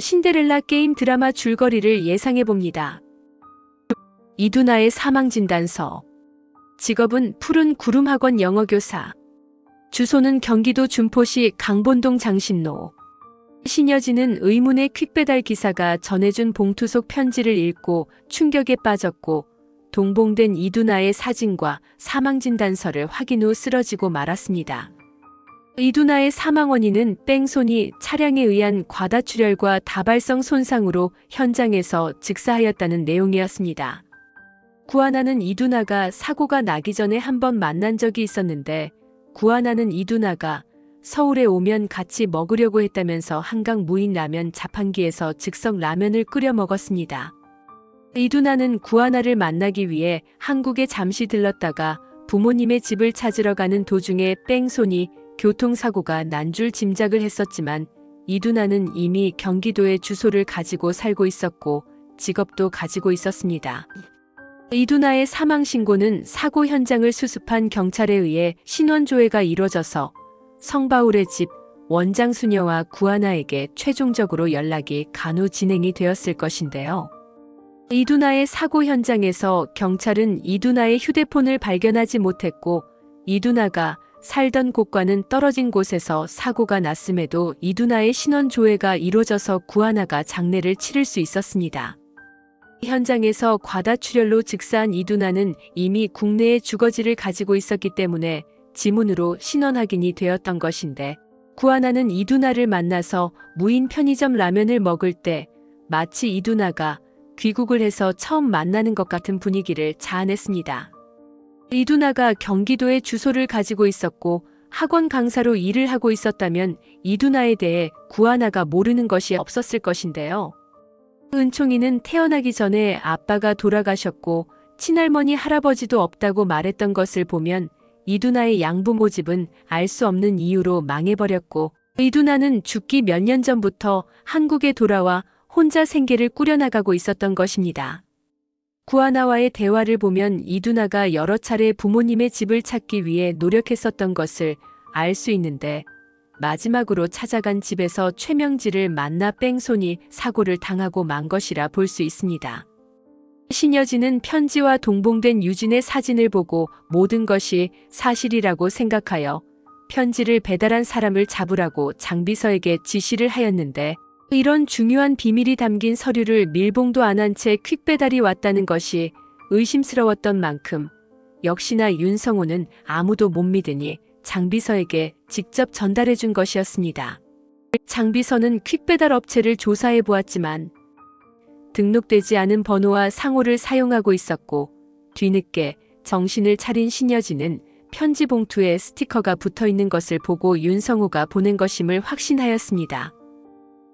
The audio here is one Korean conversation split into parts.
신데렐라 게임 드라마 줄거리를 예상해봅니다. 이두나의 사망진단서. 직업은 푸른 구름학원 영어교사. 주소는 경기도 준포시 강본동 장신로. 신여진은 의문의 퀵배달 기사가 전해준 봉투 속 편지를 읽고 충격에 빠졌고 동봉된 이두나의 사진과 사망진단서를 확인 후 쓰러지고 말았습니다. 이두나의 사망 원인은 뺑소니, 차량에 의한 과다출혈과 다발성 손상으로 현장에서 즉사하였다는 내용이었습니다. 구하나는 이두나가 사고가 나기 전에 한번 만난 적이 있었는데 구하나는 이두나가 서울에 오면 같이 먹으려고 했다면서 한강 무인 라면 자판기에서 즉석 라면을 끓여 먹었습니다. 이두나는 구하나를 만나기 위해 한국에 잠시 들렀다가 부모님의 집을 찾으러 가는 도중에 뺑소니, 교통사고가 난 줄 짐작을 했었지만 이두나는 이미 경기도에 주소를 가지고 살고 있었고 직업도 가지고 있었습니다. 이두나의 사망신고는 사고 현장을 수습한 경찰에 의해 신원조회가 이뤄져서 성바울의 집 원장수녀와 구하나에게 최종적으로 연락이 간후 진행이 되었을 것인데요. 이두나의 사고 현장에서 경찰은 이두나의 휴대폰을 발견하지 못했고 이두나가 살던 곳과는 떨어진 곳에서 사고가 났음에도 이두나의 신원조회가 이루어져서 구하나가 장례를 치를 수 있었습니다. 현장에서 과다출혈로 즉사한 이두나는 이미 국내에 주거지를 가지고 있었기 때문에 지문으로 신원 확인이 되었던 것인데 구하나는 이두나를 만나서 무인 편의점 라면을 먹을 때 마치 이두나가 귀국을 해서 처음 만나는 것 같은 분위기를 자아냈습니다. 이두나가 경기도에 주소를 가지고 있었고 학원 강사로 일을 하고 있었다면 이두나에 대해 구하나가 모르는 것이 없었을 것인데요. 은총이는 태어나기 전에 아빠가 돌아가셨고 친할머니 할아버지도 없다고 말했던 것을 보면 이두나의 양부모 집은 알 수 없는 이유로 망해버렸고 이두나는 죽기 몇 년 전부터 한국에 돌아와 혼자 생계를 꾸려나가고 있었던 것입니다. 구하나와의 대화를 보면 이두나가 여러 차례 부모님의 집을 찾기 위해 노력했었던 것을 알 수 있는데 마지막으로 찾아간 집에서 최명지를 만나 뺑소니 사고를 당하고 만 것이라 볼 수 있습니다. 신여진은 편지와 동봉된 유진의 사진을 보고 모든 것이 사실이라고 생각하여 편지를 배달한 사람을 잡으라고 장비서에게 지시를 하였는데 이런 중요한 비밀이 담긴 서류를 밀봉도 안 한 채 퀵배달이 왔다는 것이 의심스러웠던 만큼 역시나 윤성호는 아무도 못 믿으니 장비서에게 직접 전달해 준 것이었습니다. 장비서는 퀵배달 업체를 조사해 보았지만 등록되지 않은 번호와 상호를 사용하고 있었고 뒤늦게 정신을 차린 신여진은 편지 봉투에 스티커가 붙어 있는 것을 보고 윤성호가 보낸 것임을 확신하였습니다.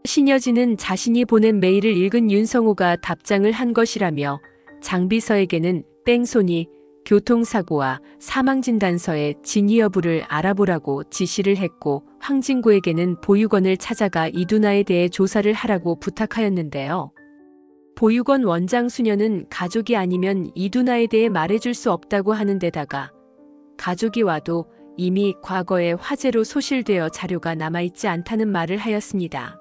신여진은 자신이 보낸 메일을 읽은 윤성호가 답장을 한 것이라며 장비서에게는 뺑소니, 교통사고와 사망진단서의 진위 여부를 알아보라고 지시를 했고 황진구에게는 보육원을 찾아가 이두나에 대해 조사를 하라고 부탁하였는데요. 보육원 원장 수녀는 가족이 아니면 이두나에 대해 말해줄 수 없다고 하는 데다가 가족이 와도 이미 과거에 화재로 소실되어 자료가 남아있지 않다는 말을 하였습니다.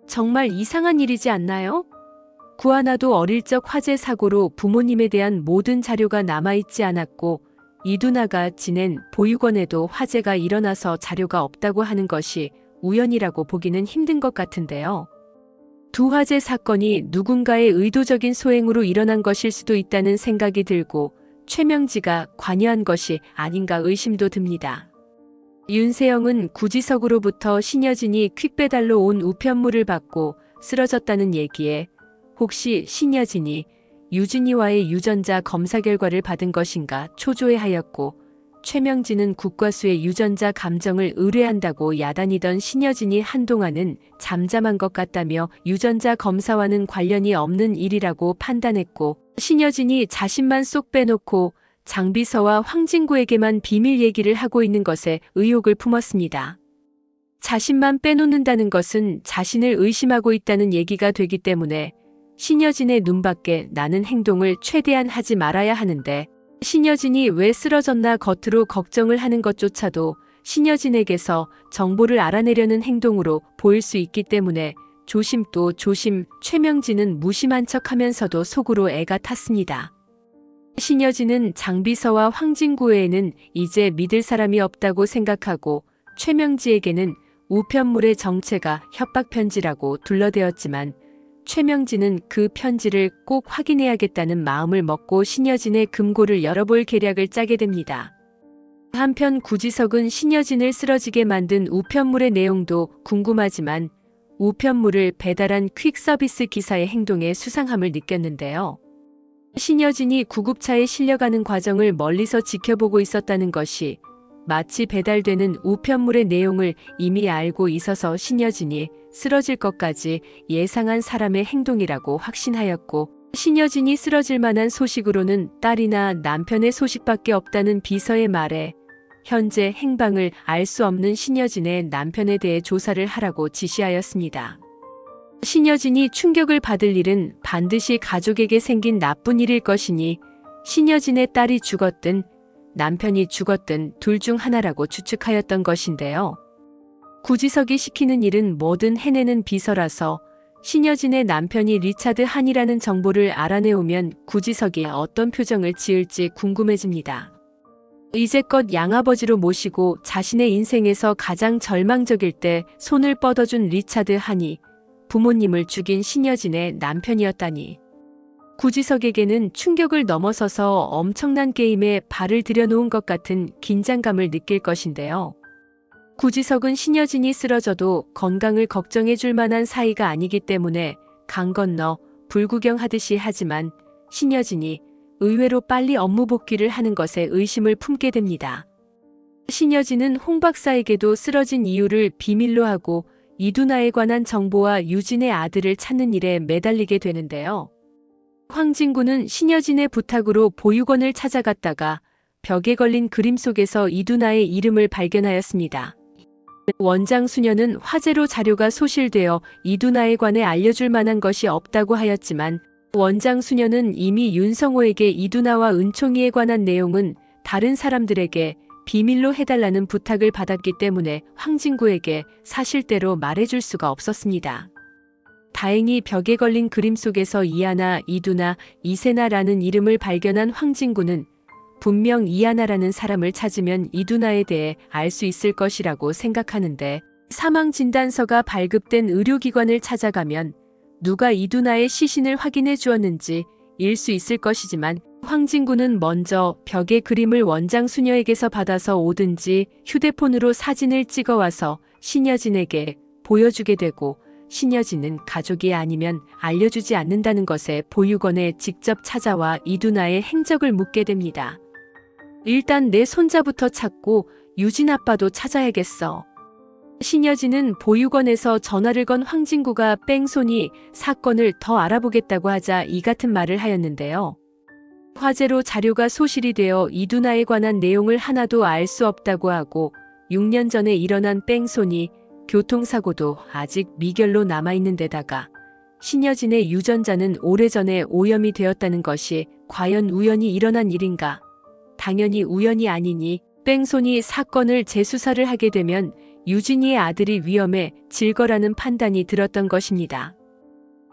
정말 이상한 일이지 않나요? 구하나도 어릴 적 화재 사고로 부모님에 대한 모든 자료가 남아있지 않았고 이두나가 지낸 보육원에도 화재가 일어나서 자료가 없다고 하는 것이 우연이라고 보기는 힘든 것 같은데요. 두 화재 사건이 누군가의 의도적인 소행으로 일어난 것일 수도 있다는 생각이 들고 최명지가 관여한 것이 아닌가 의심도 듭니다. 윤세영은 구지석으로부터 신여진이 퀵배달로 온 우편물을 받고 쓰러졌다는 얘기에 혹시 신여진이 유진이와의 유전자 검사 결과를 받은 것인가 초조해하였고 최명진은 국과수의 유전자 감정을 의뢰한다고 야단이던 신여진이 한동안은 잠잠한 것 같다며 유전자 검사와는 관련이 없는 일이라고 판단했고 신여진이 자신만 쏙 빼놓고 장비서와 황진구에게만 비밀 얘기를 하고 있는 것에 의혹을 품었습니다. 자신만 빼놓는다는 것은 자신을 의심하고 있다는 얘기가 되기 때문에 신여진의 눈밖에 나는 행동을 최대한 하지 말아야 하는데 신여진이 왜 쓰러졌나 겉으로 걱정을 하는 것조차도 신여진에게서 정보를 알아내려는 행동으로 보일 수 있기 때문에 조심 또 조심. 최명진은 무심한 척하면서도 속으로 애가 탔습니다. 신여진은 장비서와 황진구 외에는 이제 믿을 사람이 없다고 생각하고 최명지에게는 우편물의 정체가 협박 편지라고 둘러대었지만 최명진은 그 편지를 꼭 확인해야겠다는 마음을 먹고 신여진의 금고를 열어볼 계략을 짜게 됩니다. 한편 구지석은 신여진을 쓰러지게 만든 우편물의 내용도 궁금하지만 우편물을 배달한 퀵서비스 기사의 행동에 수상함을 느꼈는데요. 신여진이 구급차에 실려가는 과정을 멀리서 지켜보고 있었다는 것이 마치 배달되는 우편물의 내용을 이미 알고 있어서 신여진이 쓰러질 것까지 예상한 사람의 행동이라고 확신하였고, 신여진이 쓰러질 만한 소식으로는 딸이나 남편의 소식밖에 없다는 비서의 말에 현재 행방을 알 수 없는 신여진의 남편에 대해 조사를 하라고 지시하였습니다. 신여진이 충격을 받을 일은 반드시 가족에게 생긴 나쁜 일일 것이니 신여진의 딸이 죽었든 남편이 죽었든 둘 중 하나라고 추측하였던 것인데요. 구지석이 시키는 일은 뭐든 해내는 비서라서 신여진의 남편이 리차드 한이라는 정보를 알아내오면 구지석이 어떤 표정을 지을지 궁금해집니다. 이제껏 양아버지로 모시고 자신의 인생에서 가장 절망적일 때 손을 뻗어준 리차드 한이 부모님을 죽인 신여진의 남편이었다니. 구지석에게는 충격을 넘어서서 엄청난 게임에 발을 들여놓은 것 같은 긴장감을 느낄 것인데요. 구지석은 신여진이 쓰러져도 건강을 걱정해 줄 만한 사이가 아니기 때문에 강 건너 불구경하듯이 하지만 신여진이 의외로 빨리 업무 복귀를 하는 것에 의심을 품게 됩니다. 신여진은 홍 박사에게도 쓰러진 이유를 비밀로 하고 이두나에 관한 정보와 유진의 아들을 찾는 일에 매달리게 되는데요. 황진구는 신여진의 부탁으로 보육원을 찾아갔다가 벽에 걸린 그림 속에서 이두나의 이름을 발견하였습니다. 원장 수녀는 화재로 자료가 소실되어 이두나에 관해 알려줄 만한 것이 없다고 하였지만 원장 수녀는 이미 윤성호에게 이두나와 은총이에 관한 내용은 다른 사람들에게 비밀로 해달라는 부탁을 받았기 때문에 황진구에게 사실대로 말해줄 수가 없었습니다. 다행히 벽에 걸린 그림 속에서 이하나, 이두나, 이세나라는 이름을 발견한 황진구는 분명 이하나라는 사람을 찾으면 이두나에 대해 알 수 있을 것이라고 생각하는데 사망진단서가 발급된 의료기관을 찾아가면 누가 이두나의 시신을 확인해 주었는지 일 수 있을 것이지만 황진구는 먼저 벽의 그림을 원장 수녀에게서 받아서 오든지 휴대폰으로 사진을 찍어와서 신여진에게 보여주게 되고 신여진은 가족이 아니면 알려주지 않는다는 것에 보육원에 직접 찾아와 이두나의 행적을 묻게 됩니다. 일단 내 손자부터 찾고 유진 아빠도 찾아야겠어. 신여진은 보육원에서 전화를 건 황진구가 뺑소니 사건을 더 알아보겠다고 하자 이 같은 말을 하였는데요. 화재로 자료가 소실이 되어 이두나에 관한 내용을 하나도 알 수 없다고 하고 6년 전에 일어난 뺑소니 교통사고도 아직 미결로 남아있는 데다가 신여진의 유전자는 오래전에 오염이 되었다는 것이 과연 우연히 일어난 일인가? 당연히 우연이 아니니 뺑소니 사건을 재수사를 하게 되면 유진이의 아들이 위험에 질 거라는 판단이 들었던 것입니다.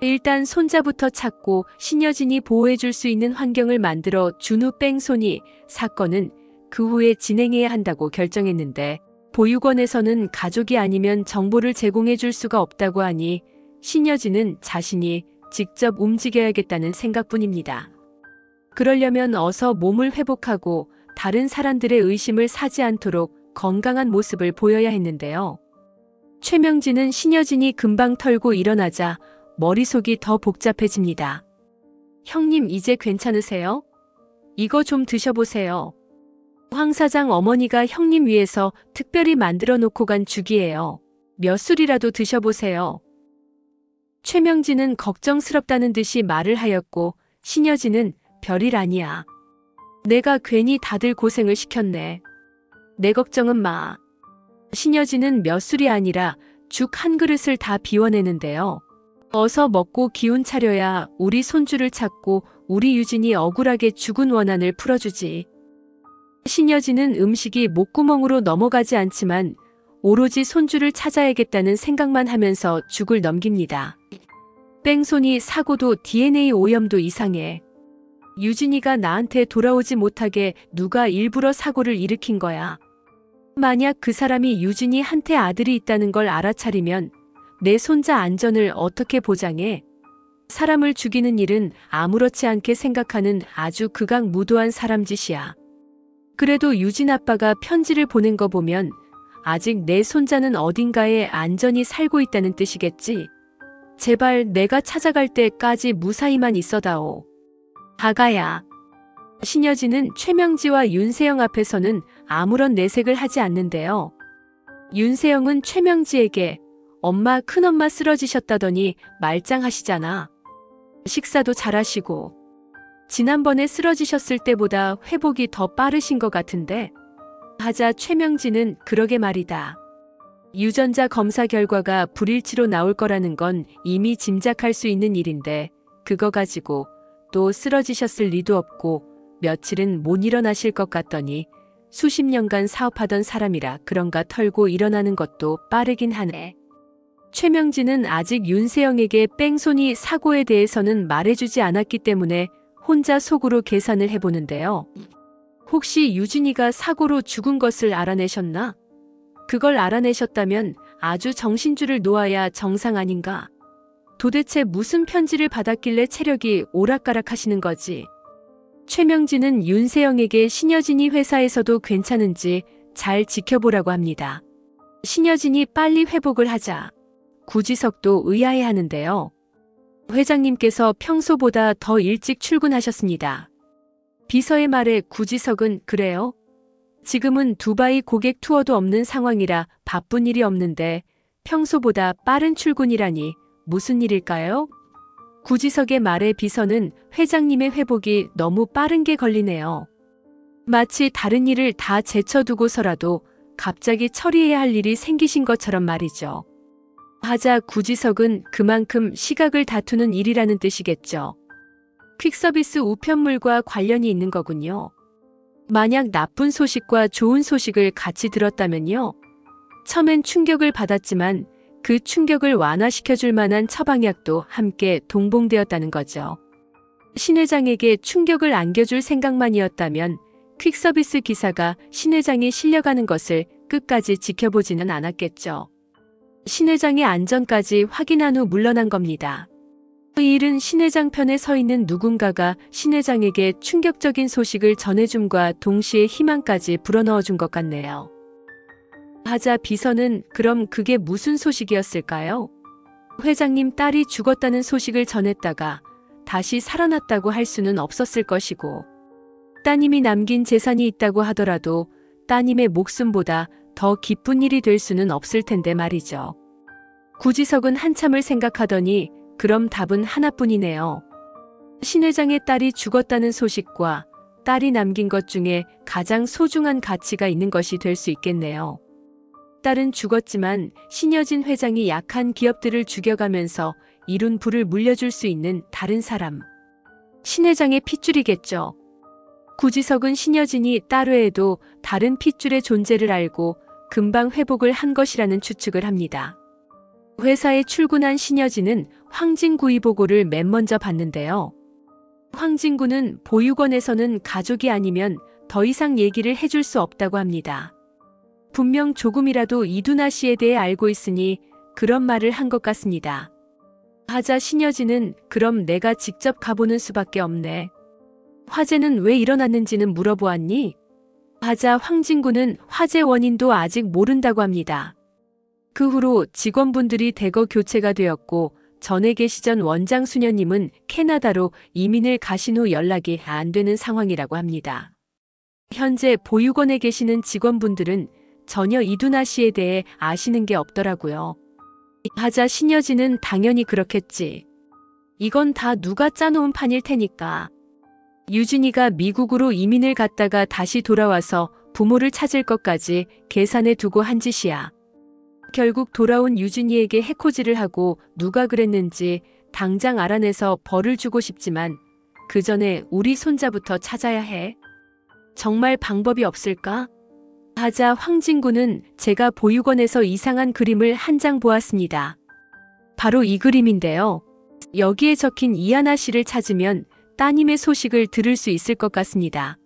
일단 손자부터 찾고 신여진이 보호해줄 수 있는 환경을 만들어 준 후 뺑소니 사건은 그 후에 진행해야 한다고 결정했는데 보육원에서는 가족이 아니면 정보를 제공해줄 수가 없다고 하니 신여진은 자신이 직접 움직여야겠다는 생각뿐입니다. 그러려면 어서 몸을 회복하고 다른 사람들의 의심을 사지 않도록 건강한 모습을 보여야 했는데요. 최명진은 신여진이 금방 털고 일어나자 머릿속이 더 복잡해집니다. 형님 이제 괜찮으세요? 이거 좀 드셔보세요. 황 사장 어머니가 형님 위해서 특별히 만들어 놓고 간 죽이에요. 몇 술이라도 드셔보세요. 최명진은 걱정스럽다는 듯이 말을 하였고 신여진은 별일 아니야. 내가 괜히 다들 고생을 시켰네. 내 걱정은 마. 신여진은 몇 술이 아니라 죽 한 그릇을 다 비워내는데요. 어서 먹고 기운 차려야 우리 손주를 찾고 우리 유진이 억울하게 죽은 원한을 풀어주지. 신여진은 음식이 목구멍으로 넘어가지 않지만 오로지 손주를 찾아야겠다는 생각만 하면서 죽을 넘깁니다. 뺑소니 사고도 DNA 오염도 이상해. 유진이가 나한테 돌아오지 못하게 누가 일부러 사고를 일으킨 거야. 만약 그 사람이 유진이한테 아들이 있다는 걸 알아차리면 내 손자 안전을 어떻게 보장해? 사람을 죽이는 일은 아무렇지 않게 생각하는 아주 극악무도한 사람 짓이야. 그래도 유진 아빠가 편지를 보낸 거 보면 아직 내 손자는 어딘가에 안전히 살고 있다는 뜻이겠지. 제발 내가 찾아갈 때까지 무사히만 있어다오. 아가야. 신여진은 최명지와 윤세영 앞에서는 아무런 내색을 하지 않는데요. 윤세영은 최명지에게 엄마 큰엄마 쓰러지셨다더니 말짱하시잖아. 식사도 잘하시고 지난번에 쓰러지셨을 때보다 회복이 더 빠르신 것 같은데 하자 최명지는 그러게 말이다. 유전자 검사 결과가 불일치로 나올 거라는 건 이미 짐작할 수 있는 일인데 그거 가지고 또 쓰러지셨을 리도 없고 며칠은 못 일어나실 것 같더니 수십 년간 사업하던 사람이라 그런가 털고 일어나는 것도 빠르긴 하네. 최명진은 아직 윤세영에게 뺑소니 사고에 대해서는 말해주지 않았기 때문에 혼자 속으로 계산을 해보는데요. 혹시 유진이가 사고로 죽은 것을 알아내셨나? 그걸 알아내셨다면 아주 정신줄을 놓아야 정상 아닌가? 도대체 무슨 편지를 받았길래 체력이 오락가락 하시는 거지? 최명진은 윤세영에게 신여진이 회사에서도 괜찮은지 잘 지켜보라고 합니다. 신여진이 빨리 회복을 하자. 구지석도 의아해하는데요. 회장님께서 평소보다 더 일찍 출근하셨습니다. 비서의 말에 구지석은 그래요? 지금은 두바이 고객 투어도 없는 상황이라 바쁜 일이 없는데 평소보다 빠른 출근이라니 무슨 일일까요? 구지석의 말에 비서는 회장님의 회복이 너무 빠른 게 걸리네요. 마치 다른 일을 다 제쳐두고서라도 갑자기 처리해야 할 일이 생기신 것처럼 말이죠. 하자 구지석은 그만큼 시각을 다투는 일이라는 뜻이겠죠. 퀵서비스 우편물과 관련이 있는 거군요. 만약 나쁜 소식과 좋은 소식을 같이 들었다면요. 처음엔 충격을 받았지만 그 충격을 완화시켜줄 만한 처방약도 함께 동봉되었다는 거죠. 신 회장에게 충격을 안겨줄 생각만이었다면 퀵서비스 기사가 신 회장이 실려가는 것을 끝까지 지켜보지는 않았겠죠. 신 회장의 안전까지 확인한 후 물러난 겁니다. 이 일은 신 회장 편에 서 있는 누군가가 신 회장에게 충격적인 소식을 전해줌과 동시에 희망까지 불어넣어준 것 같네요. 하자 비서는 그럼 그게 무슨 소식이었을까요? 회장님 딸이 죽었다는 소식을 전했다가 다시 살아났다고 할 수는 없었을 것이고 따님이 남긴 재산이 있다고 하더라도 따님의 목숨보다 더 기쁜 일이 될 수는 없을 텐데 말이죠. 구지석은 한참을 생각하더니 그럼 답은 하나뿐이네요. 신 회장의 딸이 죽었다는 소식과 딸이 남긴 것 중에 가장 소중한 가치가 있는 것이 될 수 있겠네요. 딸은 죽었지만 신여진 회장이 약한 기업들을 죽여가면서 이룬 부를 물려줄 수 있는 다른 사람. 신 회장의 핏줄이겠죠. 구지석은 신여진이 딸 외에도 다른 핏줄의 존재를 알고 금방 회복을 한 것이라는 추측을 합니다. 회사에 출근한 신여진은 황진구의 보고를 맨 먼저 봤는데요. 황진구는 보육원에서는 가족이 아니면 더 이상 얘기를 해줄 수 없다고 합니다. 분명 조금이라도 이두나 씨에 대해 알고 있으니 그런 말을 한 것 같습니다. 하자 신여진은 그럼 내가 직접 가보는 수밖에 없네. 화재는 왜 일어났는지는 물어보았니? 하자 황진구는 화재 원인도 아직 모른다고 합니다. 그 후로 직원분들이 대거 교체가 되었고 전에 계시던 원장 수녀님은 캐나다로 이민을 가신 후 연락이 안 되는 상황이라고 합니다. 현재 보육원에 계시는 직원분들은 전혀 이두나 씨에 대해 아시는 게 없더라고요. 하자 신여진은 당연히 그렇겠지. 이건 다 누가 짜놓은 판일 테니까. 유진이가 미국으로 이민을 갔다가 다시 돌아와서 부모를 찾을 것까지 계산해 두고 한 짓이야. 결국 돌아온 유진이에게 해코지를 하고 누가 그랬는지 당장 알아내서 벌을 주고 싶지만 그 전에 우리 손자부터 찾아야 해. 정말 방법이 없을까? 하자 황진구는 제가 보육원에서 이상한 그림을 한 장 보았습니다. 바로 이 그림인데요. 여기에 적힌 이하나 씨를 찾으면 따님의 소식을 들을 수 있을 것 같습니다.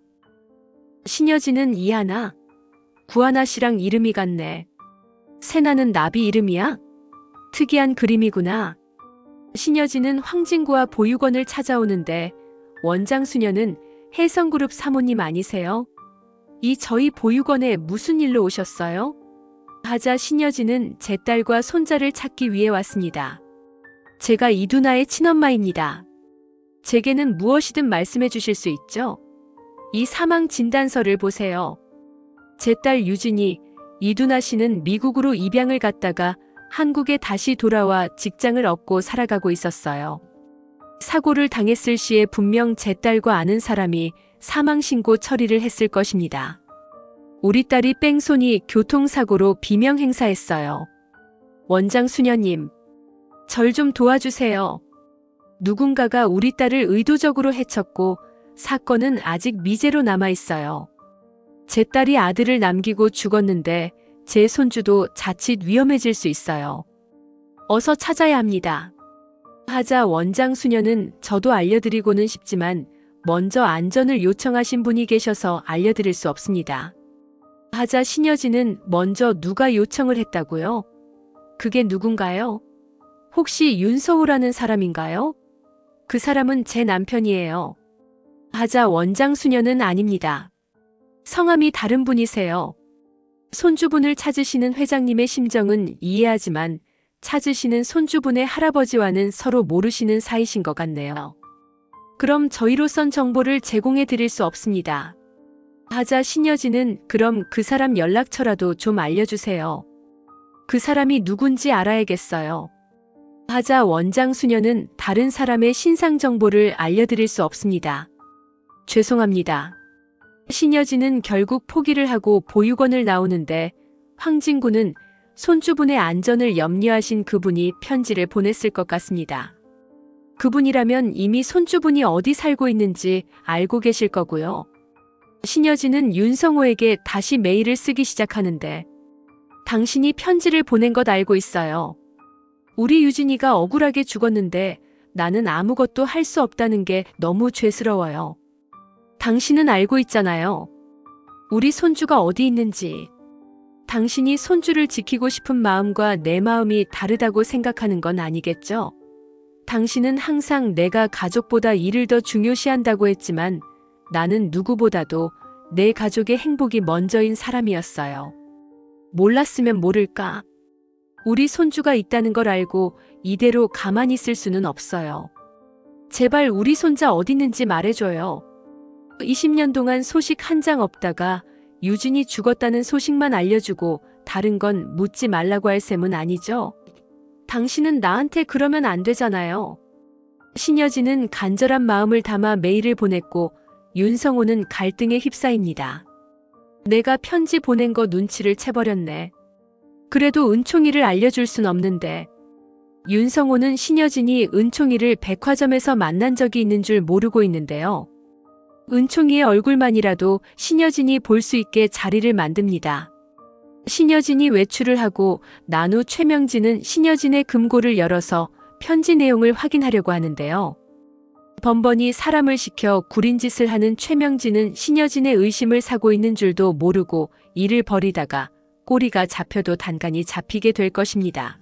신여진은 이하나, 구하나 씨랑 이름이 같네. 세나는 나비 이름이야? 특이한 그림이구나. 신여진은 황진구와 보육원을 찾아오는데 원장 수녀는 혜성그룹 사모님 아니세요? 이 저희 보육원에 무슨 일로 오셨어요? 하자 신여진은 제 딸과 손자를 찾기 위해 왔습니다. 제가 이두나의 친엄마입니다. 제게는 무엇이든 말씀해 주실 수 있죠? 이 사망 진단서를 보세요. 제 딸 유진이 이두나 씨는 미국으로 입양을 갔다가 한국에 다시 돌아와 직장을 얻고 살아가고 있었어요. 사고를 당했을 시에 분명 제 딸과 아는 사람이 사망신고 처리를 했을 것입니다. 우리 딸이 뺑소니 교통사고로 비명 행사했어요. 원장 수녀님, 절 좀 도와주세요. 누군가가 우리 딸을 의도적으로 해쳤고 사건은 아직 미제로 남아있어요. 제 딸이 아들을 남기고 죽었는데 제 손주도 자칫 위험해질 수 있어요. 어서 찾아야 합니다. 하자 원장 수녀는 저도 알려드리고는 싶지만 먼저 안전을 요청하신 분이 계셔서 알려드릴 수 없습니다. 하자 신여진은 먼저 누가 요청을 했다고요? 그게 누군가요? 혹시 윤서우라는 사람인가요? 그 사람은 제 남편이에요. 하자 원장 수녀는 아닙니다. 성함이 다른 분이세요. 손주분을 찾으시는 회장님의 심정은 이해하지만 찾으시는 손주분의 할아버지와는 서로 모르시는 사이신 것 같네요. 그럼 저희로선 정보를 제공해 드릴 수 없습니다. 하자 신여진은 그럼 그 사람 연락처라도 좀 알려주세요. 그 사람이 누군지 알아야겠어요. 하자 원장 수녀는 다른 사람의 신상 정보를 알려드릴 수 없습니다. 죄송합니다. 신여진은 결국 포기를 하고 보육원을 나오는데 황진구는 손주분의 안전을 염려하신 그분이 편지를 보냈을 것 같습니다. 그분이라면 이미 손주분이 어디 살고 있는지 알고 계실 거고요. 신여진은 윤성호에게 다시 메일을 쓰기 시작하는데 당신이 편지를 보낸 것 알고 있어요. 우리 유진이가 억울하게 죽었는데 나는 아무것도 할 수 없다는 게 너무 죄스러워요. 당신은 알고 있잖아요. 우리 손주가 어디 있는지. 당신이 손주를 지키고 싶은 마음과 내 마음이 다르다고 생각하는 건 아니겠죠? 당신은 항상 내가 가족보다 일을 더 중요시한다고 했지만 나는 누구보다도 내 가족의 행복이 먼저인 사람이었어요. 몰랐으면 모를까? 우리 손주가 있다는 걸 알고 이대로 가만히 있을 수는 없어요. 제발 우리 손자 어디 있는지 말해줘요. 20년 동안 소식 한 장 없다가 유진이 죽었다는 소식만 알려주고 다른 건 묻지 말라고 할 셈은 아니죠? 당신은 나한테 그러면 안 되잖아요. 신여진은 간절한 마음을 담아 메일을 보냈고 윤성호는 갈등에 휩싸입니다. 내가 편지 보낸 거 눈치를 채버렸네. 그래도 은총이를 알려줄 순 없는데. 윤성호는 신여진이 은총이를 백화점에서 만난 적이 있는 줄 모르고 있는데요. 은총이의 얼굴만이라도 신여진이 볼 수 있게 자리를 만듭니다. 신여진이 외출을 하고 난 후 최명진은 신여진의 금고를 열어서 편지 내용을 확인하려고 하는데요. 번번이 사람을 시켜 구린 짓을 하는 최명진은 신여진의 의심을 사고 있는 줄도 모르고 일을 벌이다가 꼬리가 잡혀도 단간이 잡히게 될 것입니다.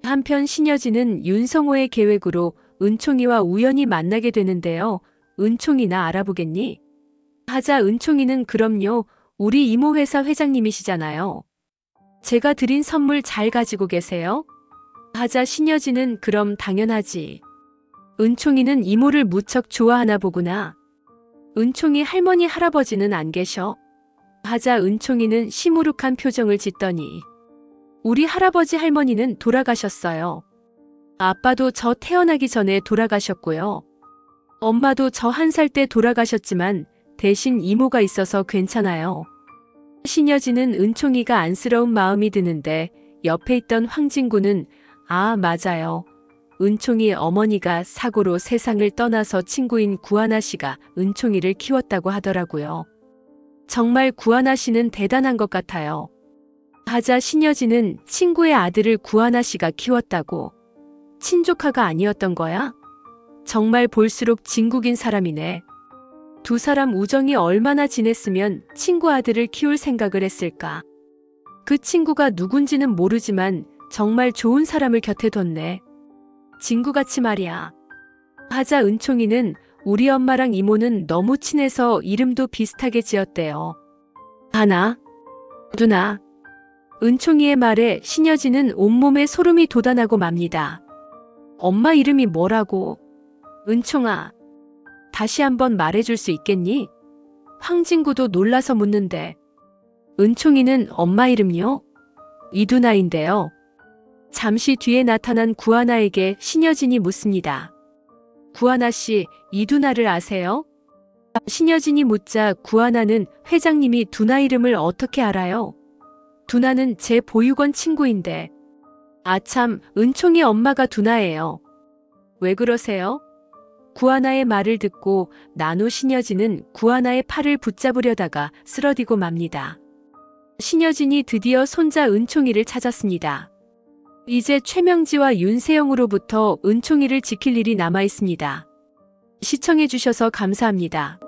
한편 신여진은 윤성호의 계획으로 은총이와 우연히 만나게 되는데요. 은총이나 알아보겠니? 하자 은총이는 그럼요. 우리 이모 회사 회장님이시잖아요. 제가 드린 선물 잘 가지고 계세요? 하자 신여진은 그럼 당연하지. 은총이는 이모를 무척 좋아하나 보구나. 은총이 할머니 할아버지는 안 계셔? 하자 은총이는 시무룩한 표정을 짓더니 우리 할아버지 할머니는 돌아가셨어요. 아빠도 저 태어나기 전에 돌아가셨고요. 엄마도 저 1살 때 돌아가셨지만 대신 이모가 있어서 괜찮아요. 신여진은 은총이가 안쓰러운 마음이 드는데 옆에 있던 황진구는 아 맞아요. 은총이 어머니가 사고로 세상을 떠나서 친구인 구하나 씨가 은총이를 키웠다고 하더라고요. 정말 구하나 씨는 대단한 것 같아요. 하자 신여진은 친구의 아들을 구하나 씨가 키웠다고. 친조카가 아니었던 거야? 정말 볼수록 진국인 사람이네. 두 사람 우정이 얼마나 진했으면 친구 아들을 키울 생각을 했을까. 그 친구가 누군지는 모르지만 정말 좋은 사람을 곁에 뒀네. 친구같이 말이야. 하자 은총이는 우리 엄마랑 이모는 너무 친해서 이름도 비슷하게 지었대요. 하나, 누나. 은총이의 말에 신여진은 온몸에 소름이 돋아나고 맙니다. 엄마 이름이 뭐라고? 은총아, 다시 한번 말해줄 수 있겠니? 황진구도 놀라서 묻는데. 은총이는 엄마 이름요? 이두나인데요. 잠시 뒤에 나타난 구하나에게 신여진이 묻습니다. 구하나 씨, 이두나를 아세요? 신여진이 묻자 구하나는 회장님이 두나 이름을 어떻게 알아요? 두나는 제 보육원 친구인데. 아참, 은총이 엄마가 두나예요. 왜 그러세요? 구하나의 말을 듣고 나노 신여진은 구하나의 팔을 붙잡으려다가 쓰러지고 맙니다. 신여진이 드디어 손자 은총이를 찾았습니다. 이제 최명지와 윤세영으로부터 은총이를 지킬 일이 남아 있습니다. 시청해주셔서 감사합니다.